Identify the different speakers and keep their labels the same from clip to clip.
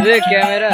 Speaker 1: রে ক্যামেরা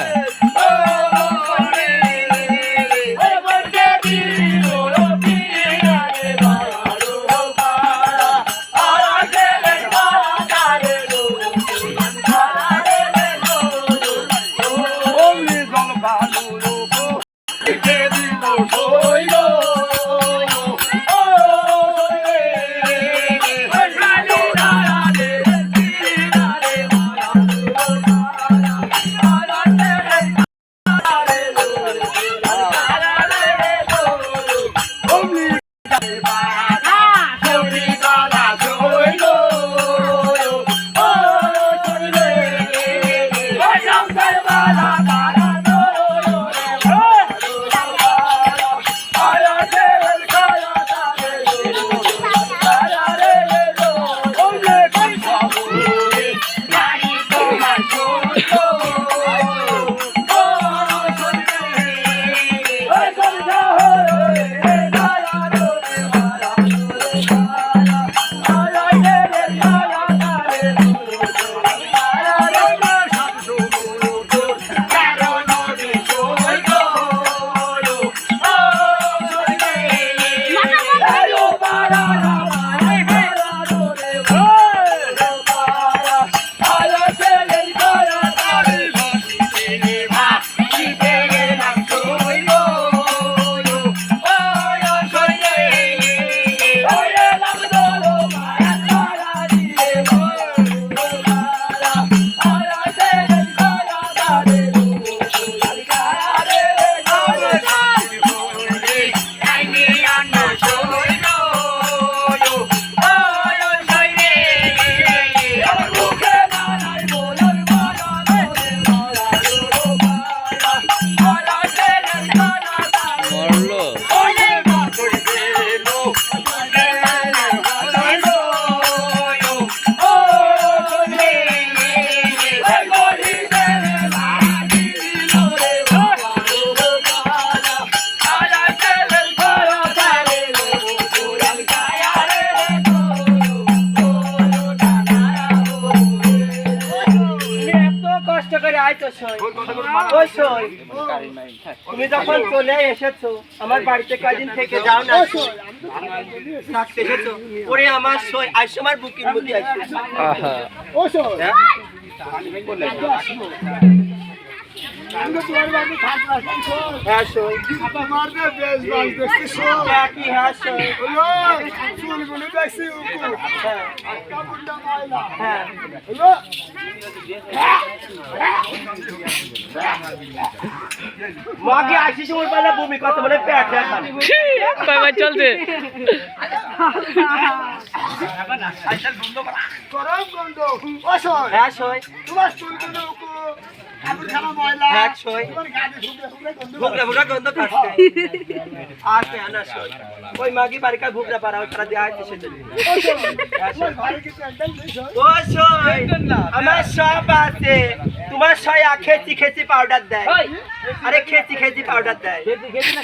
Speaker 2: তুমি যখন চলে এসেছো আমার বাড়িতে কয়দিন থেকে যাও না থাকতে এসেছো ওরে আমার সই আইসো আমার বুকিং মধ্যে আইসো ও সই হ্যাঁ সই আমার দেশ বাস দেখছি সই কি হ্যাঁ সই হলো চুলগুলো দেখছি হ্যাঁ কাপড়টা ময়লা হ্যাঁ হলো মাগে আসি সময় পালা ভূমি কত বলে পেট দেখান
Speaker 1: কয়বার চলছে
Speaker 2: গরম গন্ধ ও সই হ্যাঁ সই তোমার চুলগুলো কাপড় খানা ময়লা হ্যাঁ সই তোমার গায়ে ভুগরা ভুগরা গন্ধ কাটছে আসে আনা সই ওই মাগি বাড়িকা ভুগরা পারা ওই তারা দেয়া আছে সেটা ও সই তোমার ঘরে কি প্যান্ডেল নেই সই ও সই আমার সব আছে তোমার সই খেচি খেচি পাউডার দেয় আরে খেচি খেচি পাউডার দেয় খেচি খেচি না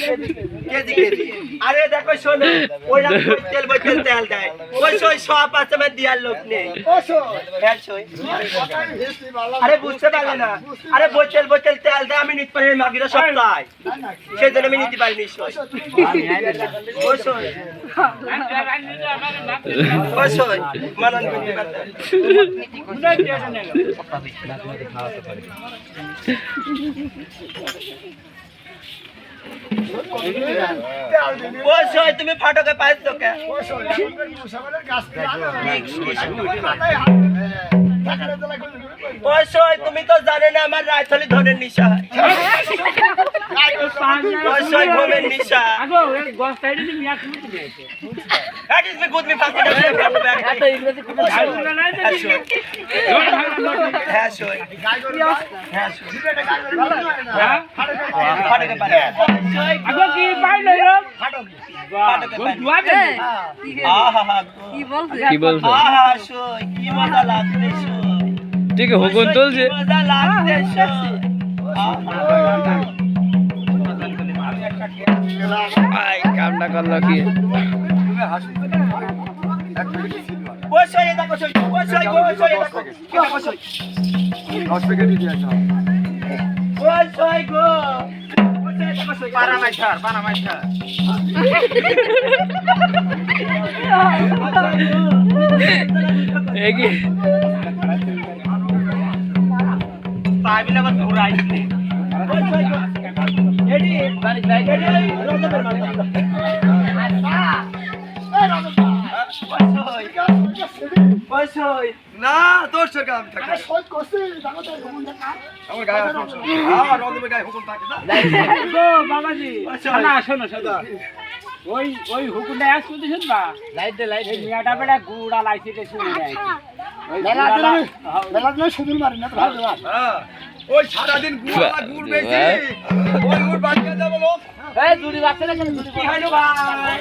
Speaker 2: খেচি খেচি আরে দেখো শোনো ওইরা তেল বইতেল তেল দেয় ওই সই সব আছে মানে দিয়ার লোক নেই ও সই হ্যাঁ সই আরে বুঝতে পারলে না আরে বইতেল বইতেল তেল দেয় আমি নিতে পারি মাগিরা সব চাই সেই জন্য আমি নিতে পারিনি সই ও সই ও সই মানন করতে পারতে তুমি ফাটকে পাইছো কে তুমি তো জানে না আমার রায়থলি ধনের নিশা ঘুমের নিশা
Speaker 1: কি বলছো ঠিক হুকুন চলছে কামটা করলো কি
Speaker 2: সই গো পারা মাইছার
Speaker 1: এগি
Speaker 2: পাবিলা বাদ ঘুরাইছে এডি বাড়ি যাই রোজবের মার না তোর সরকার আমি থাকি সই করছি দেখো তো হুকুম দেখা আমার গায়ে আসছে আমার রোজবের গায়ে হুকুম থাকে না
Speaker 3: গো বাবাজি না শোনো শোনো ওই হুকুমটা আজ করতে শুনবা লাইট দে এই মিয়াটা বেটা গুড়া লাইছে কে শুনে দেয়
Speaker 2: মেলা দিন সুদূর মারি না ভালো হ্যাঁ ওই সারা দিন গুড় বেচি ওই গুড় বাড়িয়ে যাবে লোক
Speaker 3: এই দুড়ি বাচ্চা না কেন দুড়ি
Speaker 2: কি হইলো ভাই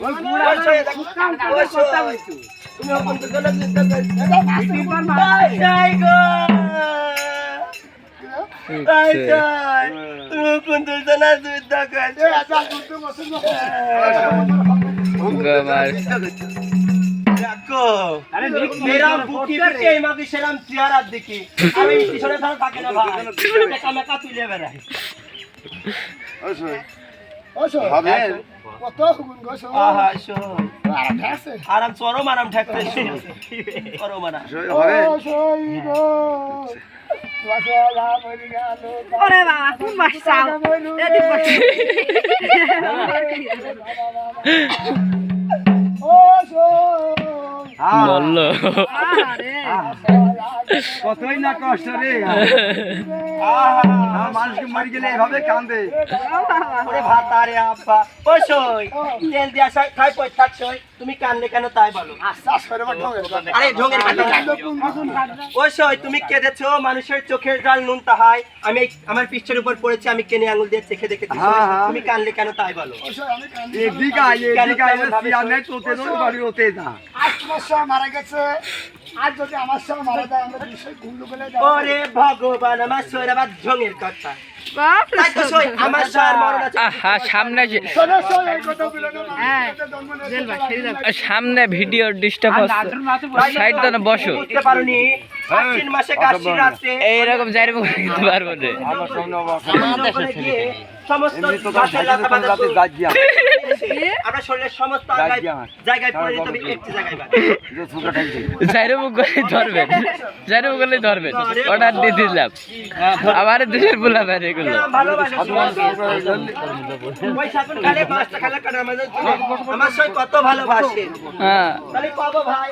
Speaker 2: ওই গুড় আছে ওই কথা বলছো তুমি হুকুম তো গলত যাই গো আই যাই তুমি কোন দলনা দুধ দাও এ আজা দুধ মসুন
Speaker 1: গমার
Speaker 2: দেখো আরে মেরা বুকি पे মাগি সেরাম জিয়ারাত দেখি আমি পিছনে থাকা থাকে না ভাই টাকা মেকা তুলে বেড়াই ওসো হবে কত হুকুম গোসো আহা শো আরাম ঠাকছে আরাম চরম আরাম ঠাকছে চরম আরাম হবে ওসো গো ওয়াসলা মরি গেল
Speaker 4: ওরে বাবা তুমি বাসাও এদি বসে
Speaker 2: ওসো
Speaker 1: বললো
Speaker 4: আরে
Speaker 2: কতই না কষ্ট রে মানুষকে মারি গেলে এভাবে কান্দে ওরে ভাত আরে আব্বা ওসই তেল দিয়া খাই পয় থাকছই তুমি কান্দে কেন তাই বলো আরে ঢোঙের কথা ওসই তুমি কেঁদেছো মানুষের চোখের জল নুন তাহাই আমি আমার পৃষ্ঠের উপর পড়েছি আমি কেনে আঙুল দিয়ে চেখে দেখে তুমি কান্দলে কেন তাই বলো এদিকে আমি তোতে নয় বাড়ি ওতে না আজ তোমার সব মারা গেছে আজ যদি আমার সব মারা যায় আমরা বিষয় গুলো বলে যাই ওরে ভগবান আমার সৈরাবাদ ঢঙের কথা
Speaker 4: বাপ রে
Speaker 2: তাই তো সই আমার সর মরণ আছে
Speaker 1: আহা সামনে
Speaker 2: শোনো সই এই কথা বলে না
Speaker 4: হ্যাঁ জেল বা ছেড়ে দাও
Speaker 1: সামনে ভিডিও ডিস্টার্ব হচ্ছে
Speaker 3: দাদুর মাথা বসে
Speaker 1: সাইড দাও না বসো
Speaker 2: বুঝতে পারোনি আশ্বিন মাসে কাশি রাতে
Speaker 1: এইরকম যাইরকম করতে পারবো না
Speaker 2: ওখানে গিয়ে সমস্ত গাছের লতা পাতা আমরা শরীরের সমস্ত জায়গায় পড়ে যেতে হবে একটি জায়গায় বাদ
Speaker 1: যাইরকম করে ধরবেন যাইরকম করে ধরবেন অর্ডার দিয়ে দিলাম আমার দেশের বলাবেন এগুলো
Speaker 2: ভালোবাসা ওই সাকুন খালে পাঁচটা খেলা কাটা আমার সই কত ভালোবাসে
Speaker 1: হ্যাঁ
Speaker 2: তাহলে কব ভাই